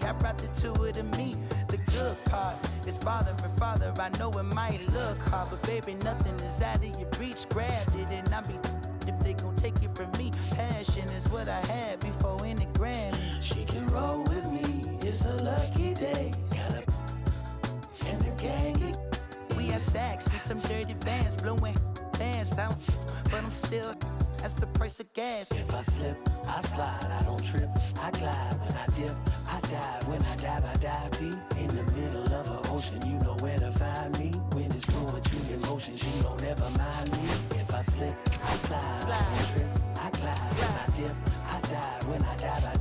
I brought the two of them me. The good part is father and father. I know it might look hard, but baby, nothing is out of your reach. Grabbed it and I be if they gon' take it from me. Passion is what I had before any Grammy. She can roll with me, it's a lucky day. Got a and the gang. We have sex and some dirty vans, blowing pants out, but I'm still. That's the price of gas. If I slip, I slide, I don't trip. I glide when I dip, I dive. When I dive deep. In the middle of an ocean, you know where to find me. When it's poetry in motion, she don't ever mind me. If I slip, I slide, I don't trip. I glide when I dip, I dive. When I dive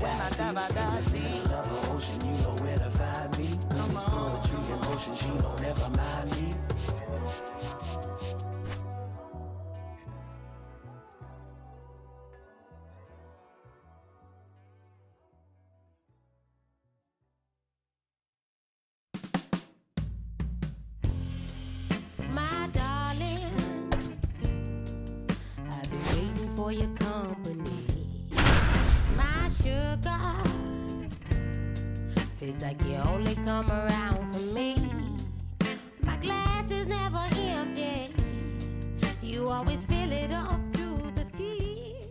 deep. In the middle of an ocean, you know where to find me. When it's poetry in motion, she don't ever mind me. For your company, my sugar. Feels like you only come around for me. My glass is never empty. You always fill it up to the tea,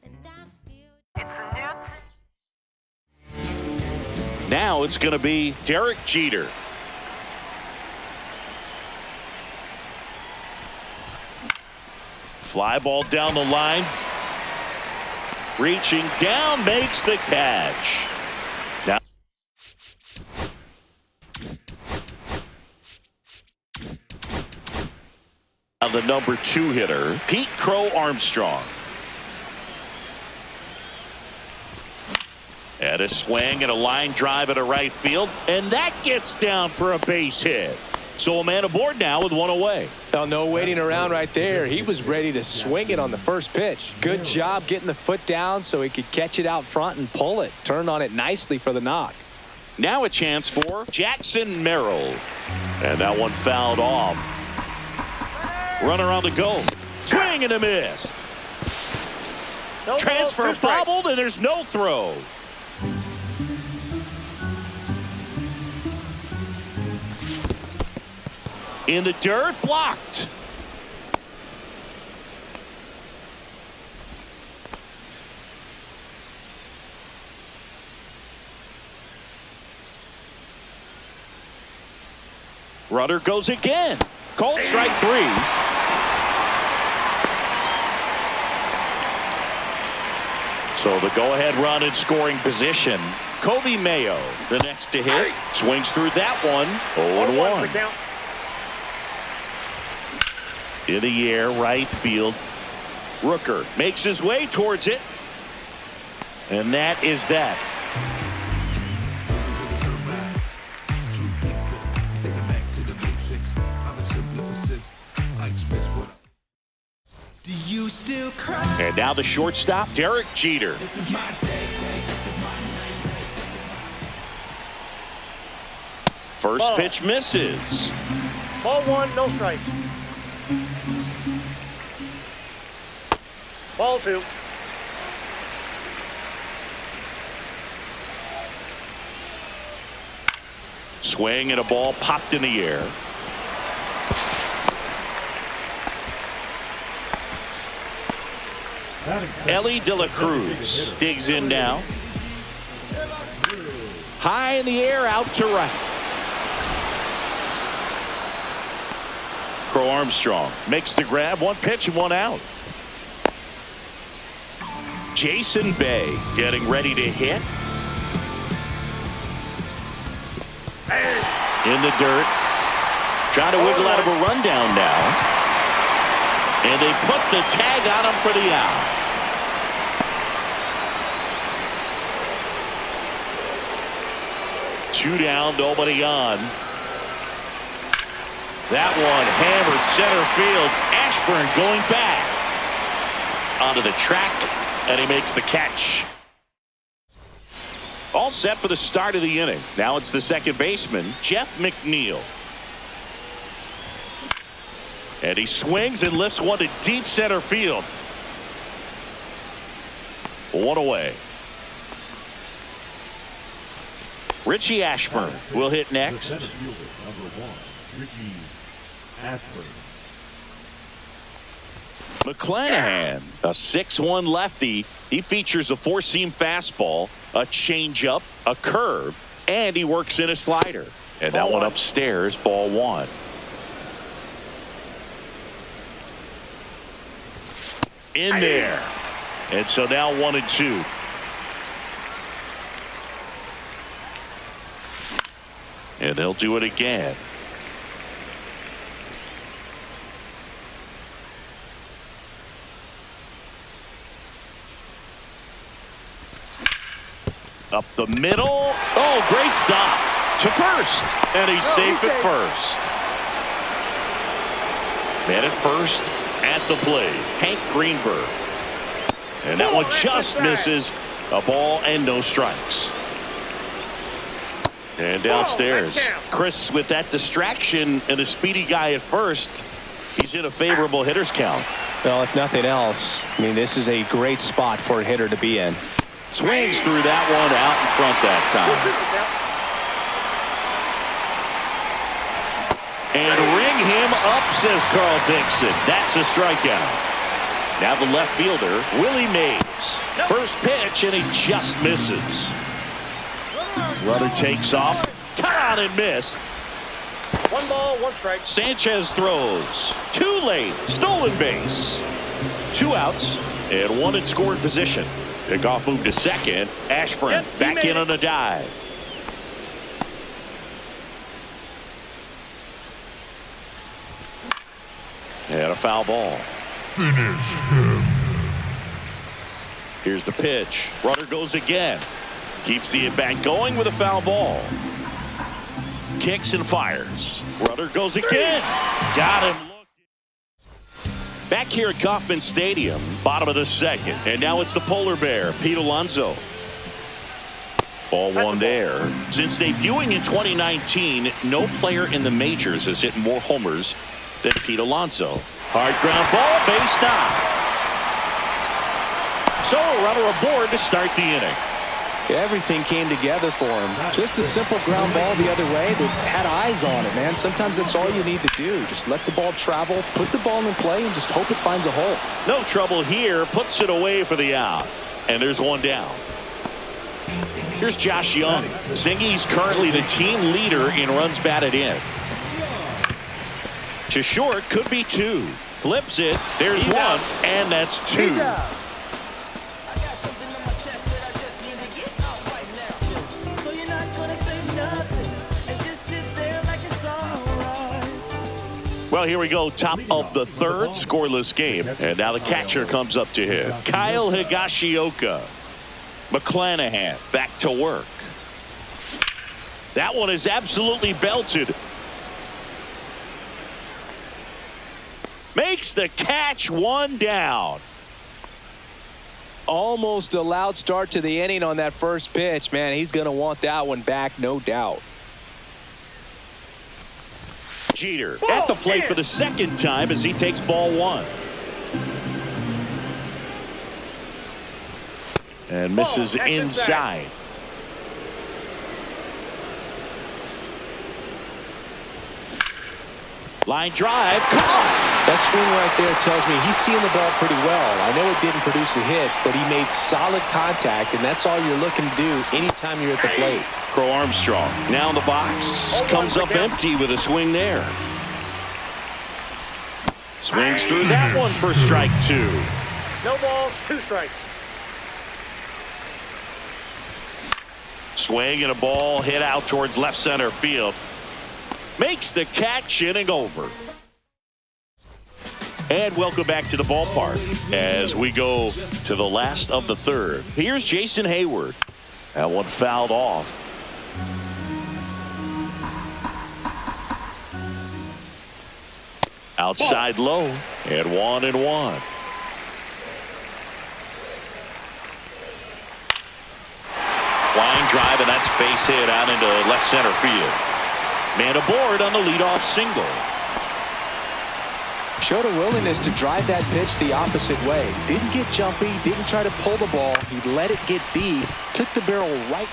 and I'm still. It's a new. Now it's going to be Derek Jeter. Fly ball down the line. Reaching down, makes the catch. Now the number 2 hitter, Pete Crow Armstrong. And a swing and a line drive at a right field, and that gets down for a base hit. So a man aboard now with one away. Oh, no waiting around right there. He was ready to swing it on the first pitch. Good job getting the foot down so he could catch it out front and pull it. Turned on it nicely for the knock. Now a chance for Jackson Merrill. And that one fouled off. Runner on the go. Swing and a miss. Transfer bobbled and there's no throw. In the dirt, blocked. Runner goes again. Called strike 3. So the go-ahead run in scoring position. Kobe Mayo, the next to hit. Swings through that one. 0-1. In the air, right field. Rooker makes his way towards it. And that is that. Do you still cry? And now the shortstop, Derek Jeter. This is my day. This is my night. First pitch misses. Ball 1, no strike. Ball 2. Swing and a ball popped in the air. Ellie De La Cruz digs in now. High in the air, out to right. Crow Armstrong makes the grab. One pitch and one out. Jason Bay getting ready to hit. In the dirt. Trying to wiggle out of a rundown now. And they put the tag on him for the out. Two down, nobody on. That one hammered center field. Ashburn going back onto the track, and he makes the catch. All set for the start of the inning. Now it's the second baseman, Jeff McNeil. And he swings and lifts one to deep center field. One away. Richie Ashburn will hit next. McClanahan, a 6'1 lefty. He features a four-seam fastball, a changeup, a curve, and he works in a slider. And that one upstairs, ball one. In there. And so now 1-2. And they'll do it again. Up the middle. Oh, great stop to first. And he's safe at first. Man at first at the plate, Hank Greenberg. And that one just misses. A ball and no strikes. And downstairs, Chris, with that distraction and a speedy guy at first, he's in a favorable hitter's count. Well, if nothing else, I mean, this is a great spot for a hitter to be in. Swings through that one out in front that time. And ring him up, says Carl Dixon. That's a strikeout. Now the left fielder, Willie Mays. First pitch, and he just misses. Runner takes off. Cut on and miss. 1 ball, 1 strike. Sanchez throws. Too late. Stolen base. 2 outs and 1 in scoring position. Pickoff move to second. Ashburn back in on a dive. And a foul ball. Here's the pitch. Runner goes again. Keeps the at-bat going with a foul ball. Kicks and fires. Runner goes again. Got him. Back here at Kauffman Stadium, bottom of the second. And now it's the polar bear, Pete Alonso. Ball one there. Since debuting in 2019, no player in the majors has hit more homers than Pete Alonso. Hard ground ball, base knock. So a runner aboard to start the inning. Everything came together for him. Just a simple ground ball the other way that had eyes on it, man. Sometimes that's all you need to do. Just let the ball travel, put the ball in play, and just hope it finds a hole. No trouble here. Puts it away for the out. And there's one down. Here's Josh Young. Zingy's currently the team leader in runs batted in. To short, could be 2. Flips it. There's 1, and that's 2. Well, here we go. Top of the third, scoreless game. And now the catcher comes up to him. Kyle Higashioka. McClanahan back to work. That one is absolutely belted. Makes the catch, 1 down. Almost a loud start to the inning on that first pitch. Man, he's going to want that one back, no doubt. Jeter at the plate for the second time as he takes ball 1. And misses inside. Line drive. That swing right there tells me he's seeing the ball pretty well. I know it didn't produce a hit, but he made solid contact, and that's all you're looking to do anytime you're at the plate. Crow Armstrong now in the box. Comes up empty with a swing there. Swings through that one for strike 2. No balls, 2 strikes. Swing and a ball hit out towards left center field. Makes the catch, inning over. And welcome back to the ballpark as we go to the last of the third. Here's Jason Hayward. That one fouled off. Outside low, and 1-1. Line drive, and that's base hit out into left center field. Man aboard on the leadoff single. Showed a willingness to drive that pitch the opposite way. Didn't get jumpy, didn't try to pull the ball. He let it get deep, took the barrel right.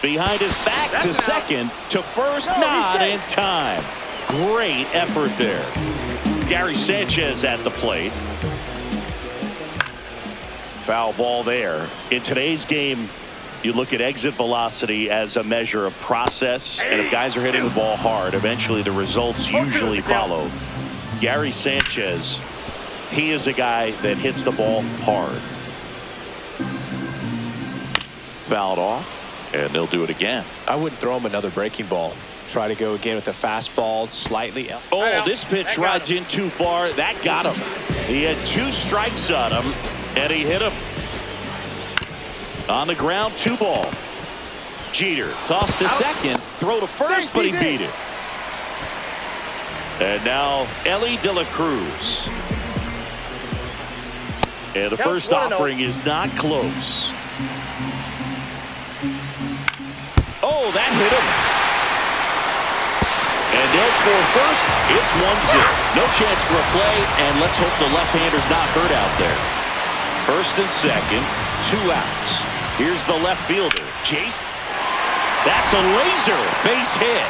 Behind his back to second, to first, not in time. Great effort there. Gary Sanchez at the plate. Foul ball there. In today's game, you look at exit velocity as a measure of process, and if guys are hitting the ball hard, eventually the results usually follow. Gary Sanchez, he is a guy that hits the ball hard. Fouled off, and they'll do it again. I wouldn't throw him another breaking ball. Try to go again with the fastball slightly. Oh, this pitch rides in too far. That got him. He had 2 strikes on him, and he hit him. On the ground, 2 ball. Jeter tossed to second, throw to first, but he beat it. And now Ellie De La Cruz. And the first offering is not close. Oh, that hit him. And they'll score first. It's 1-0. No chance for a play, and let's hope the left-hander's not hurt out there. First and second, 2 outs. Here's the left fielder. Chase. That's a laser base hit.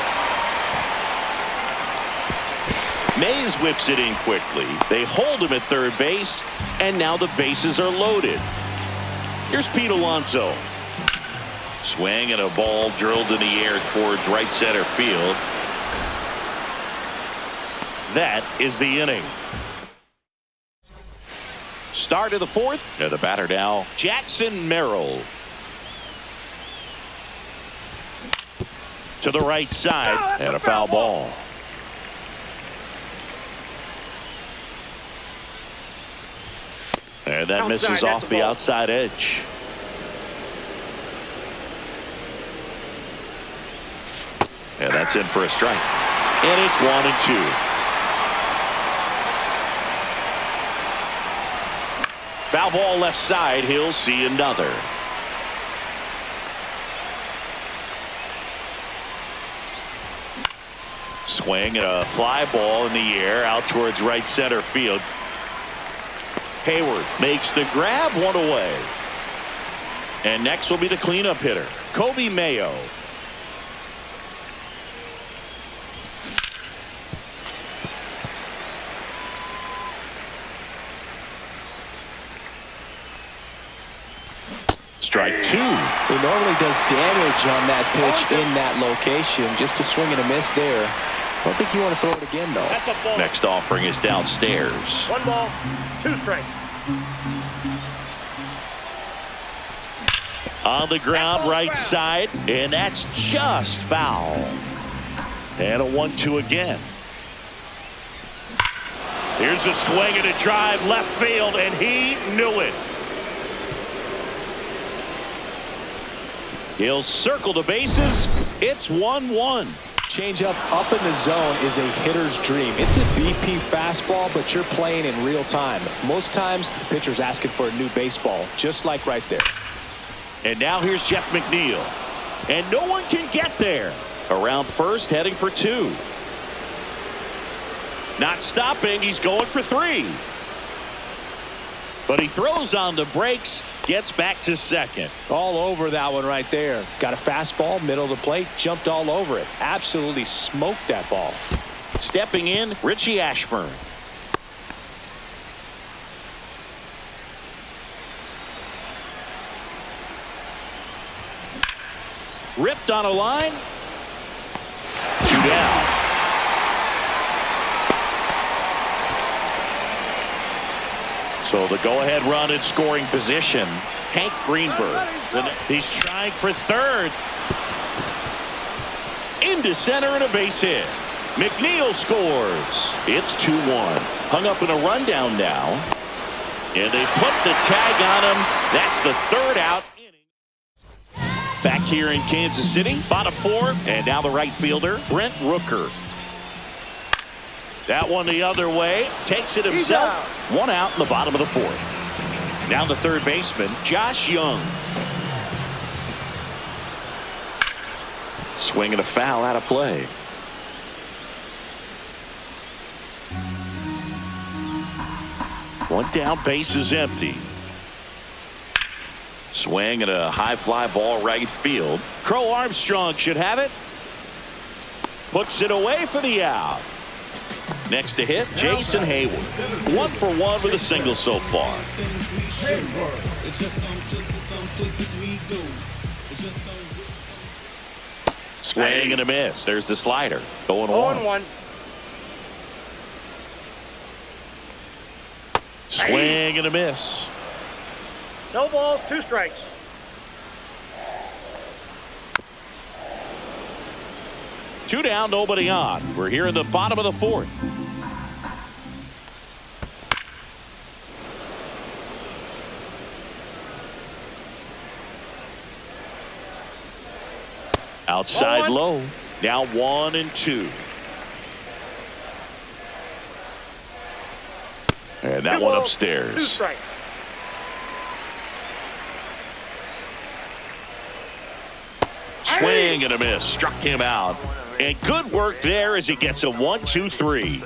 Mays whips it in quickly. They hold him at third base, and now the bases are loaded. Here's Pete Alonso. Swing and a ball drilled in the air towards right center field. That is the inning. Start of the 4th. And the batter now, Jackson Merrill. To the right side, and a foul ball. And that misses off the outside edge. And that's in for a strike. And it's 1-2. Foul ball left side. He'll see another. Swing and a fly ball in the air out towards right center field. Hayward makes the grab, 1 away. And next will be the cleanup hitter, Kobe Mayo. Strike 2. He normally does damage on that pitch in that location. Just a swing and a miss there. I don't think you want to throw it again, though. Next offering is downstairs. 1 ball, 2 strikes. On the ground, right side, and that's just foul. And a 1-2 again. Here's a swing and a drive left field, and he knew it. He'll circle the bases. It's 1-1. Changeup up in the zone is a hitter's dream. It's a BP fastball, but you're playing in real time. Most times, the pitcher's asking for a new baseball, just like right there. And now here's Jeff McNeil. And no one can get there. Around first, heading for 2. Not stopping. He's going for 3. But he throws on the brakes, gets back to second. All over that one right there. Got a fastball, middle of the plate, jumped all over it. Absolutely smoked that ball. Stepping in, Richie Ashburn. Ripped on a line. 2 down. So the go-ahead run in scoring position. Hank Greenberg. He's trying for third. Into center and a base hit. McNeil scores. It's 2-1. Hung up in a rundown now. And they put the tag on him. That's the 3rd out. Back here in Kansas City, bottom 4, and now the right fielder, Brent Rooker. That one the other way, takes it himself. 1 out in the bottom of the 4th. Now the third baseman, Josh Young. Swing and a foul out of play. One down, base is empty. Swing and a high fly ball right field. Crow Armstrong should have it. Puts it away for the out. Next to hit, Jason Hayward. 1 for 1 with a single so far. Swing and a miss. There's the slider. Going 0-1. Swing and a miss. No balls, 2 strikes. Two down, nobody on. We're here in the bottom of the 4th. Outside low. Now 1-2. And that one upstairs. 2 strikes. Swing and a miss. Struck him out. And good work there as he gets a 1-2-3.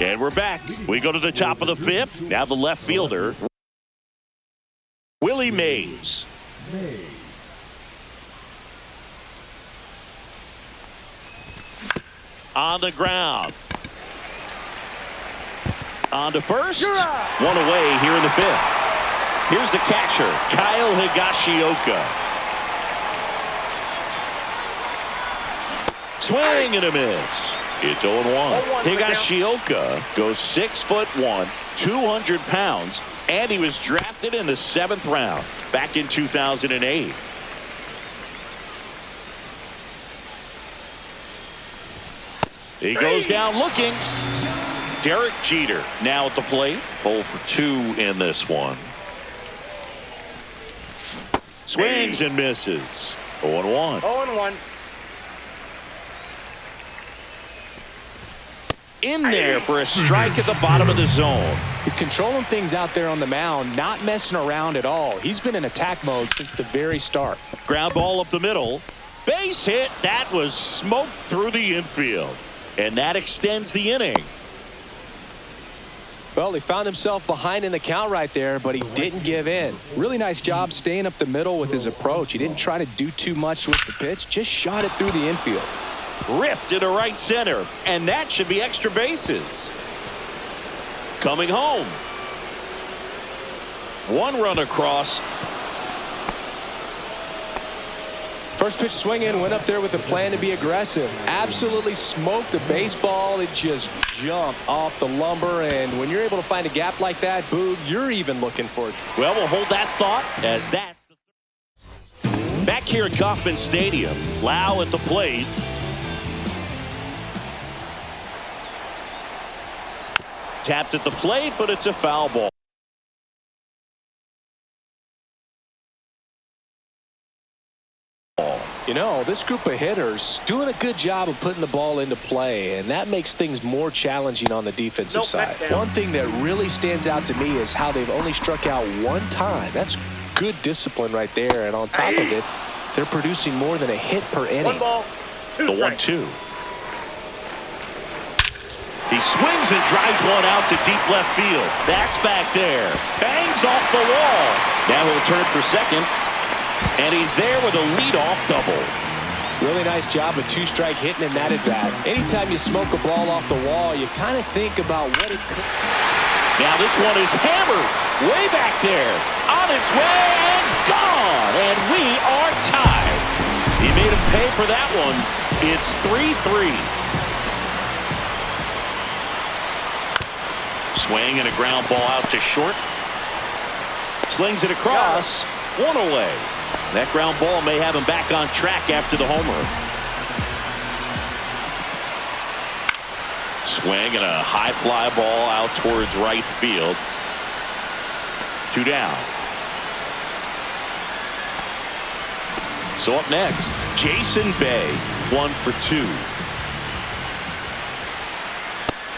And we're back. We go to the top of the 5th. Now the left fielder, Willie Mays. On the ground. On to first. One away here in the 5th. Here's the catcher, Kyle Higashioka. Swing and a miss. It's 0-1. Higashioka goes 6'1", 200 pounds, and he was drafted in the 7th round back in 2008. He goes down looking. Derek Jeter now at the plate. 0 for 2 in this one. Swings and misses. 0-1. 0-1. In there for a strike at the bottom of the zone. He's controlling things out there on the mound, not messing around at all. He's been in attack mode since the very start. Ground ball up the middle. Base hit. That was smoked through the infield. And that extends the inning. Well, he found himself behind in the count right there, but he didn't give in. Really nice job staying up the middle with his approach. He didn't try to do too much with the pitch, just shot it through the infield. Ripped into right center, and that should be extra bases. Coming home. 1 run across. First pitch swinging, went up there with a plan to be aggressive. Absolutely smoked the baseball. It just jumped off the lumber, and when you're able to find a gap like that, Boog, you're even looking for it. Well, we'll hold that thought as that's back here at Kauffman Stadium. Lau at the plate. Tapped at the plate, but it's a foul ball. You know, this group of hitters doing a good job of putting the ball into play, and that makes things more challenging on the defensive side. One thing that really stands out to me is how they've only struck out 1 time. That's good discipline right there, and on top of it, they're producing more than a hit per inning. 1 ball, 2 The strikes. 1-2. He swings and drives one out to deep left field. That's back there. Bangs off the wall. Now he'll turn for second. And he's there with a leadoff double. Really nice job of 2-strike hitting in that at bat. Anytime you smoke a ball off the wall, you kind of think about what it could. Now this one is hammered way back there. On its way and gone. And we are tied. He made him pay for that one. It's 3-3. Swing and a ground ball out to short. Slings it across. 1 away. That ground ball may have him back on track after the homer. Swing and a high fly ball out towards right field. 2 down. So up next, Jason Bay, 1 for 2.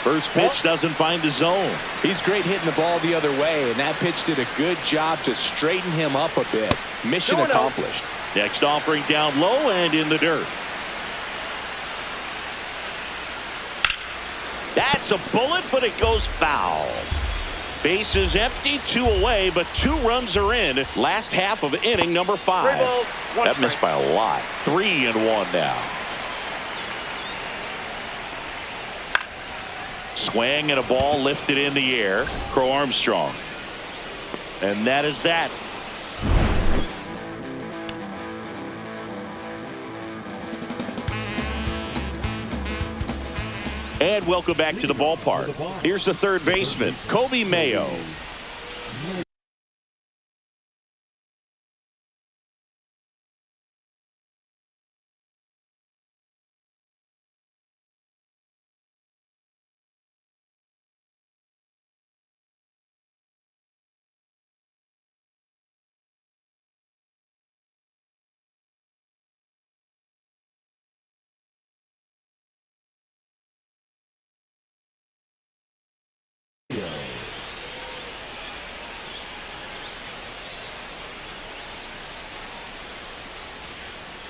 First pitch doesn't find the zone. He's great hitting the ball the other way, and that pitch did a good job to straighten him up a bit. Mission accomplished. Next offering down low and in the dirt. That's a bullet, but it goes foul. Base is empty, 2 away, but 2 runs are in. Last half of inning number 5. 3 balls, 1 That missed by a lot. 3-1 now. Swing and a ball lifted in the air. Crow Armstrong. And that is that. And welcome back to the ballpark. Here's the third baseman, Kobe Mayo.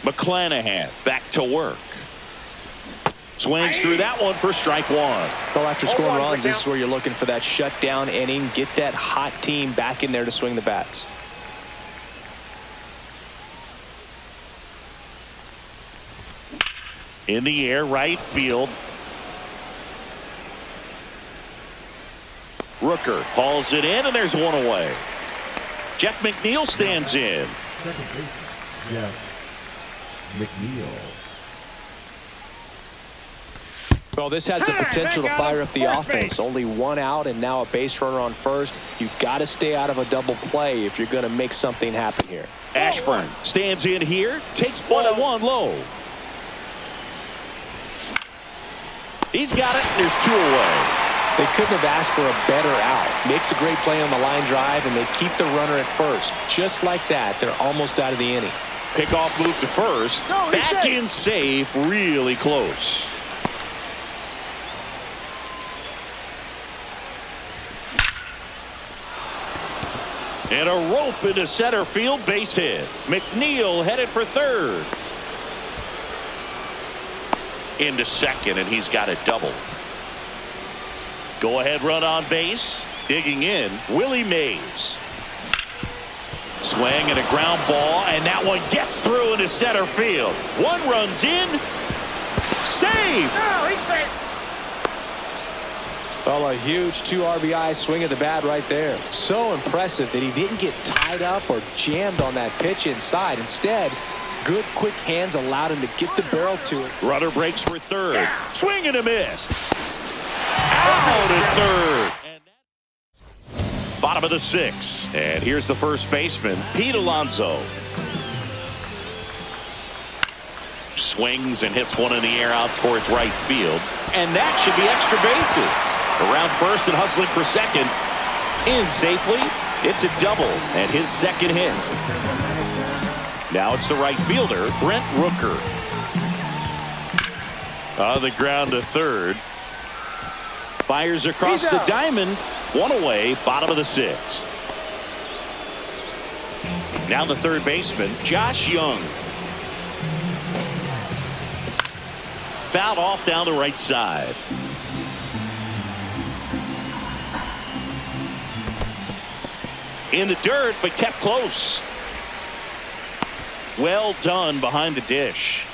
McClanahan back to work. Swings through that one for strike 1. Well, after scoring runs, this is where you're looking for that shutdown inning. Get that hot team back in there to swing the bats. In the air, right field. Rooker hauls it in, and there's 1 away. Jeff McNeil stands in. Second baseman, Jeff McNeil. Well, this has the potential to fire up the offense. Only 1 out and now a base runner on first. You've got to stay out of a double play if you're going to make something happen here. Ashburn stands in here, takes ball 1 low. He's got it, and there's 2 away. They couldn't have asked for a better out. Makes a great play on the line drive, and they keep the runner at first. Just like that, they're almost out of the inning. Pickoff move to first. Back in safe, really close. And a rope into center field, base hit. McNeil headed for third. Into second, and he's got a double. Go ahead run on base. Digging in, Willie Mays. Swing and a ground ball, and that one gets through into center field. 1 runs in. Save! No, he's safe. Well, a huge 2 RBI swing of the bat right there. So impressive that he didn't get tied up or jammed on that pitch inside. Instead, good quick hands allowed him to get the barrel to it. Rudder breaks for third. Swing and a miss. Out at third. And bottom of the 6th. And here's the first baseman, Pete Alonso. Swings and hits one in the air out towards right field. And that should be extra bases. Around first and hustling for second. In safely. It's a double and his second hit. Now it's the right fielder, Brent Rooker. On the ground to third. Fires across the diamond. 1 away, bottom of the 6th. Now the third baseman, Josh Young. Fouled off down the right side. In the dirt, but kept close. Well done behind the dish.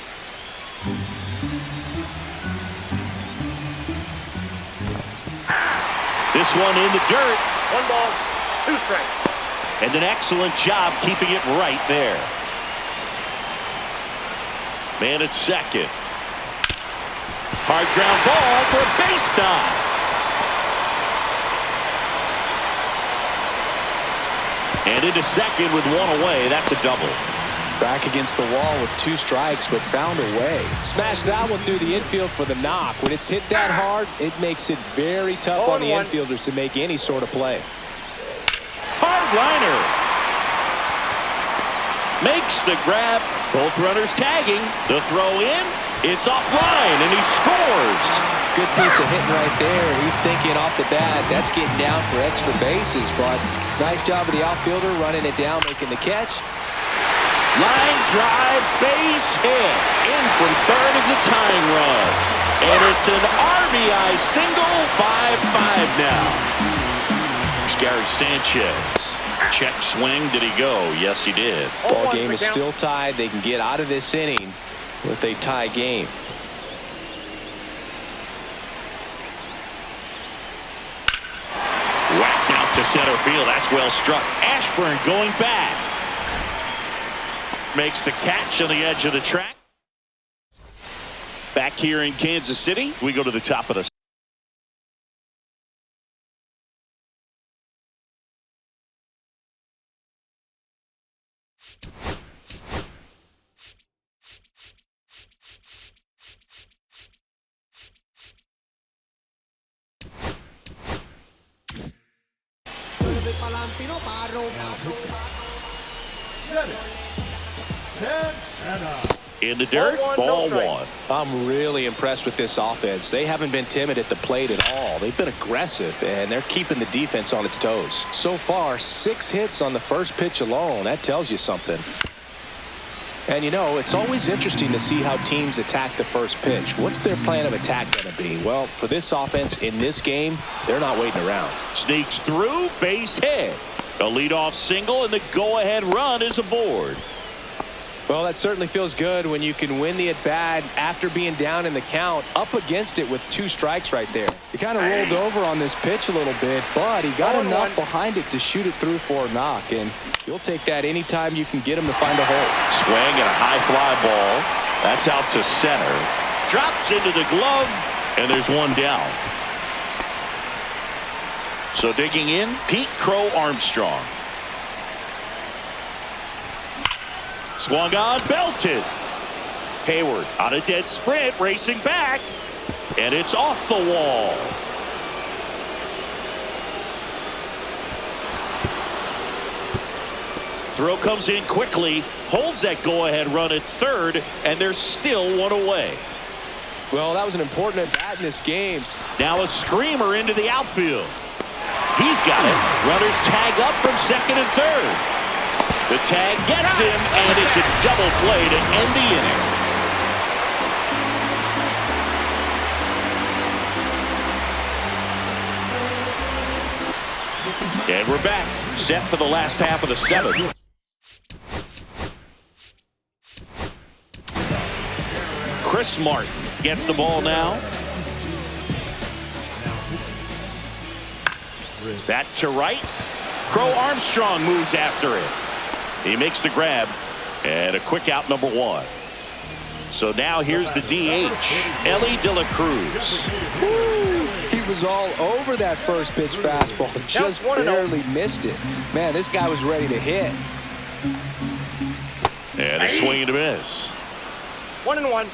This one in the dirt. 1 ball, 2 strikes. And an excellent job keeping it right there. Man at second. Hard ground ball for a base knock. And into second with 1 away. That's a double. Back against the wall with 2 strikes, but found a way. Smashed that one through the infield for the knock. When it's hit that hard, it makes it very tough on the infielders to make any sort of play. Hard liner. Makes the grab. Both runners tagging. The throw in. It's offline, and he scores. Good piece of hitting right there. He's thinking off the bat, that's getting down for extra bases, but nice job of the outfielder running it down, making the catch. Line drive, base hit. In from third is the tying run. And it's an RBI single, 5-5 now. Here's Gary Sanchez. Check swing. Did he go? Yes, he did. Ball game is still tied. They can get out of this inning with a tie game. Whacked out to center field. That's well struck. Ashburn going back. Makes the catch on the edge of the track. Back here in Kansas City, we go to the top of the in the dirt. Ball one. I'm really impressed with this offense. They haven't been timid at the plate at all. They've been aggressive, and they're keeping the defense on its toes. So far, 6 hits on the first pitch alone. That tells you something. And, you know, it's always interesting to see how teams attack the first pitch. What's their plan of attack going to be? Well, for this offense in this game, they're not waiting around. Sneaks through, base hit. A leadoff single, and the go-ahead run is aboard. Well, that certainly feels good when you can win the at-bat after being down in the count, up against it with 2 strikes right there. He kind of rolled over on this pitch a little bit, but he got enough behind it to shoot it through for a knock, and you'll take that anytime you can get him to find a hole. Swing and a high fly ball. That's out to center. Drops into the glove, and there's one down. So digging in, Pete Crow Armstrong. Swung on, belted. Hayward on a dead sprint, racing back, and it's off the wall. Throw comes in quickly, holds that go-ahead run at third, and there's still one away. Well, that was an important at-bat in this game. Now a screamer into the outfield. He's got it. Runners tag up from second and third. The tag gets him, and it's a double play to end the inning. And we're back, set for the last half of the 7th. Chris Martin gets the ball now. That to right. Crow Armstrong moves after it. He makes the grab, and a quick out, number 1. So now here's the DH, Ellie De La Cruz. Woo! He was all over that first pitch fastball, just barely missed it. Man, this guy was ready to hit. And a swing and a miss. 1-1.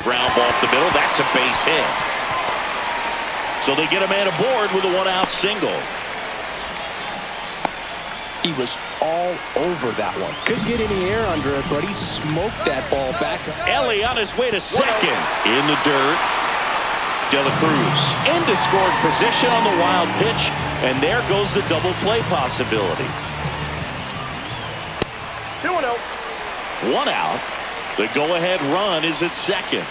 Ground ball up the middle. That's a base hit. So they get a man aboard with a 1-out single. He was all over that one. Couldn't get any air under it, but he smoked that ball back. Ellie on his way to second. In the dirt. De La Cruz into scoring position on the wild pitch, and there goes the double play possibility. 2-0. 1 out. The go-ahead run is at second.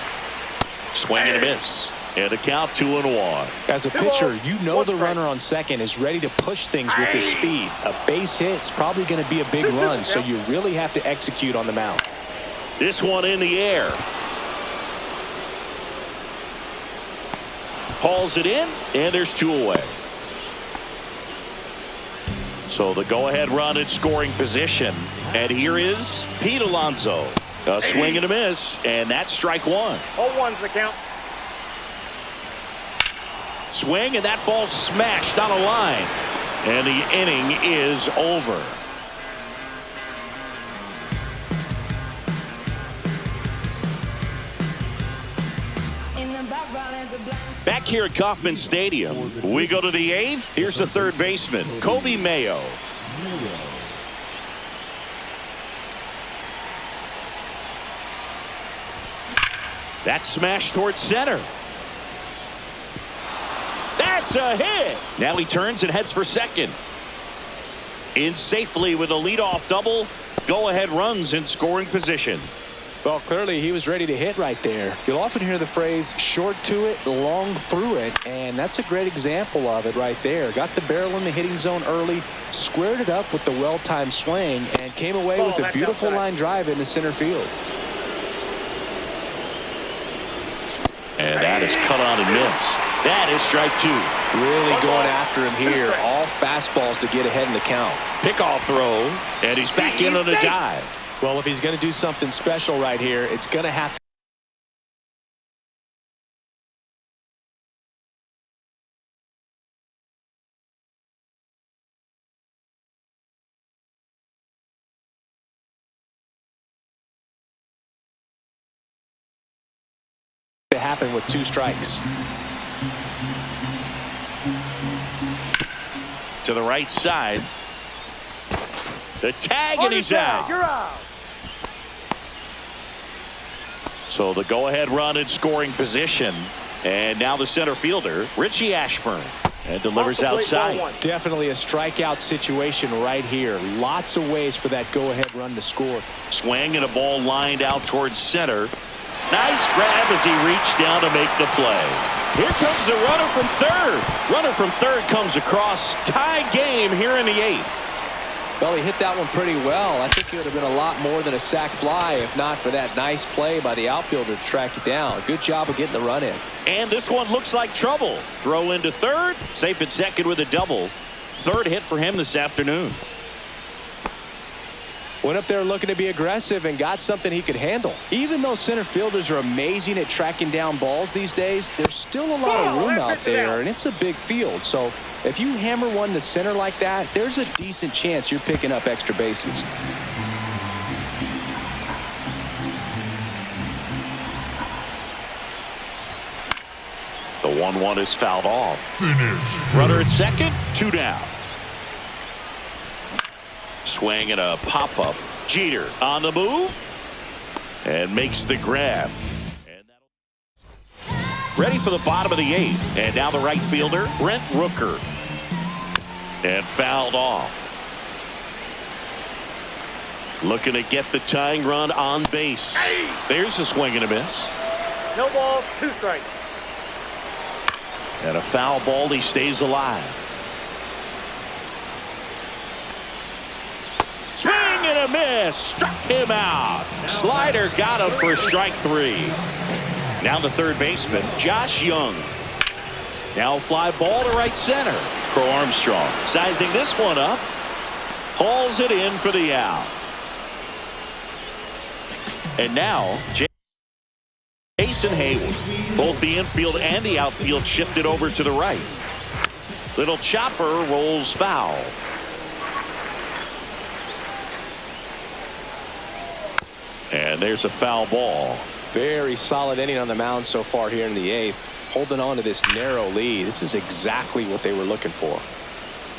Swing and a miss. And a count 2-1. As a pitcher, you know the runner on second is ready to push things with his speed. A base hit's probably going to be a big run, so you really have to execute on the mound. This one in the air. Hauls it in, and there's 2 away. So the go-ahead run in scoring position. And here is Pete Alonso. A swing and a miss, and that's strike 1. 0-1's the count. Swing, and that ball smashed on a line. And the inning is over. Back here at Kauffman Stadium, we go to the 8th. Here's the third baseman, Kobe Mayo. That smash towards center. That's a hit. Now he turns and heads for second. In safely with a leadoff double. Go-ahead runs in scoring position. Well, clearly he was ready to hit right there. You'll often hear the phrase short to it, long through it, and that's a great example of it right there. Got the barrel in the hitting zone early, squared it up with the well-timed swing, and came away with a beautiful line drive into center field. And that is cut on and missed. That is strike 2. Really going after him here. All fastballs to get ahead in the count. Pickoff throw, and he's back in on the dive. Well, if he's going to do something special right here, it's going to have to happen with 2 strikes. To the right side. The tag, and he's out. You're out. So the go-ahead run in scoring position. And now the center fielder, Richie Ashburn. And delivers outside. Definitely a strikeout situation right here. Lots of ways for that go-ahead run to score. Swing and a ball lined out towards center. Nice grab as he reached down to make the play. Here comes the runner from third. Runner from third comes across. Tie game here in the 8th. Well, he hit that one pretty well. I think it would have been a lot more than a sac fly if not for that nice play by the outfielder to track it down. Good job of getting the run in. And this one looks like trouble. Throw into third. Safe at second with a double. Third hit for him this afternoon. Went up there looking to be aggressive and got something he could handle. Even though center fielders are amazing at tracking down balls these days, there's still a lot of room out there, and it's a big field. So if you hammer one to center like that, there's a decent chance you're picking up extra bases. The 1-1 is fouled off. Runner at second, 2 down. Swing and a pop-up. Jeter on the move and makes the grab. Ready for the bottom of the 8th. And now the right fielder, Brent Rooker. And fouled off. Looking to get the tying run on base. There's a swing and a miss. No balls, 2 strikes. And a foul ball, he stays alive. Swing and a miss. Struck him out. Slider got him for strike 3. Now the third baseman, Josh Young. Now fly ball to right center. Crow Armstrong sizing this one up. Hauls it in for the out. And now Jason Hayward. Both the infield and the outfield shifted over to the right. Little chopper rolls foul. And there's a foul ball. Very solid inning on the mound so far here in the 8th. Holding on to this narrow lead. This is exactly what they were looking for.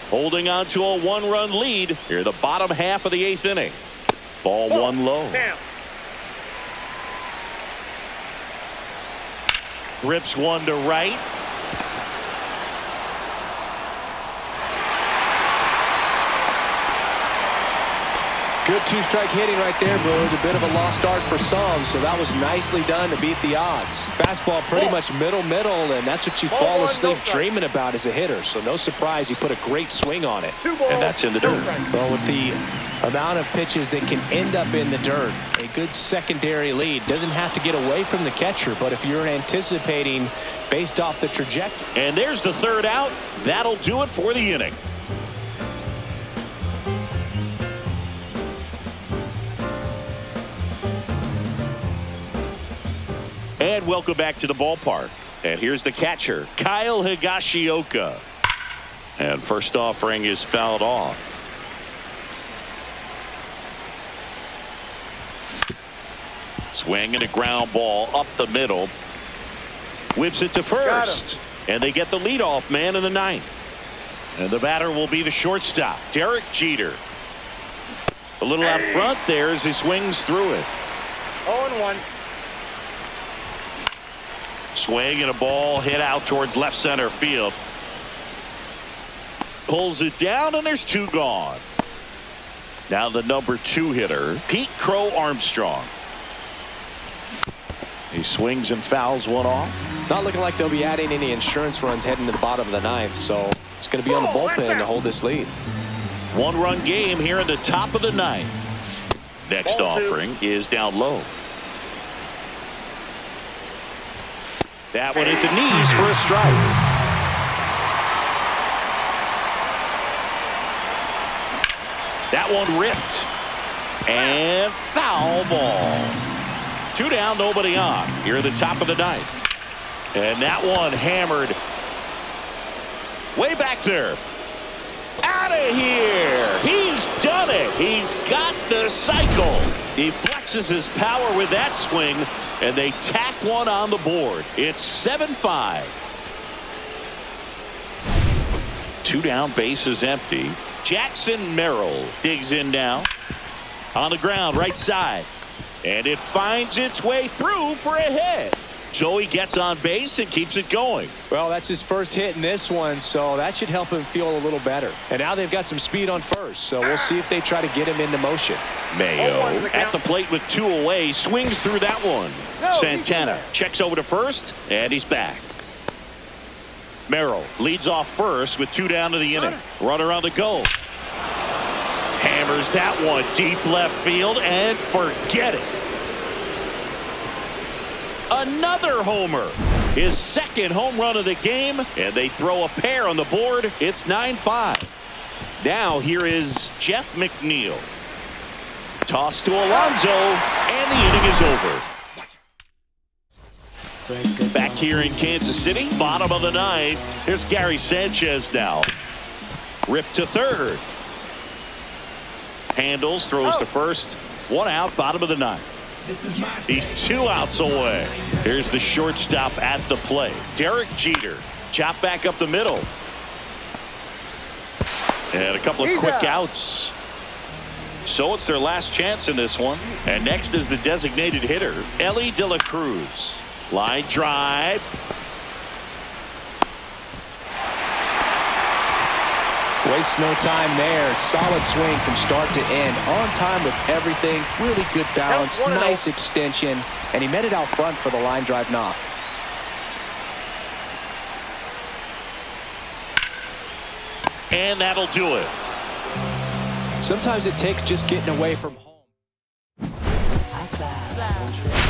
Holding on to a 1-run lead here the bottom half of the 8th inning. Ball 1 low. Damn. Rips one to right. Good 2-strike hitting right there, Brewers. A bit of a lost start for some, so that was nicely done to beat the odds. Fastball pretty much middle, and that's what you fall asleep dreaming about as a hitter. So no surprise he put a great swing on it. And that's in the dirt. Well, with the amount of pitches that can end up in the dirt, a good secondary lead. Doesn't have to get away from the catcher, but if you're anticipating based off the trajectory. And there's the third out. That'll do it for the inning. And welcome back to the ballpark. And here's the catcher, Kyle Higashioka. And first offering is fouled off. Swing and a ground ball up the middle. Whips it to first. And they get the leadoff man in the 9th. And the batter will be the shortstop, Derek Jeter. A little out front there as he swings through it. 0-1. Swing and a ball hit out towards left center field. Pulls it down and there's 2 gone. Now the number 2 hitter, Pete Crow Armstrong. He swings and fouls one off. Not looking like they'll be adding any insurance runs heading to the bottom of the ninth, so it's going to be on the bullpen to hold this lead. One-run game here in the top of the ninth. Next offering is down low. That one hit the knees for a strike. That one ripped. And foul ball. 2 down, nobody on. Here at the top of the ninth. And that one hammered way back there. Out of here. He's done it. He's got the cycle. He flexes his power with that swing, and they tack one on the board. It's 7-5. 2 down, base is empty. Jackson Merrill digs in now. On the ground, right side. And it finds its way through for a hit. So he gets on base and keeps it going. Well, that's his first hit in this one, so that should help him feel a little better. And now they've got some speed on first, so we'll see if they try to get him into motion. Mayo at the plate with 2 away, swings through that one. Santana checks over to first, and he's back. Merrill leads off first with 2 down to the inning. Runner on the go. Hammers that one deep left field, and forget it. Another homer. His second home run of the game, and they throw a pair on the board. It's 9-5. Now here is Jeff McNeil. Toss to Alonso, and the inning is over. Back here in Kansas City, bottom of the ninth. Here's Gary Sanchez now. Ripped to third. Handles, throws to first. 1 out, bottom of the ninth. He's 2 outs away. Here's the shortstop at the plate. Derek Jeter. Chop back up the middle. And a couple of quick outs. So it's their last chance in this one. And next is the designated hitter, Ellie De La Cruz. Line drive. Waste no time there. Solid swing from start to end. On time with everything. Really good balance. Nice extension. And he met it out front for the line drive knock. And that'll do it. Sometimes it takes just getting away from home. I slide.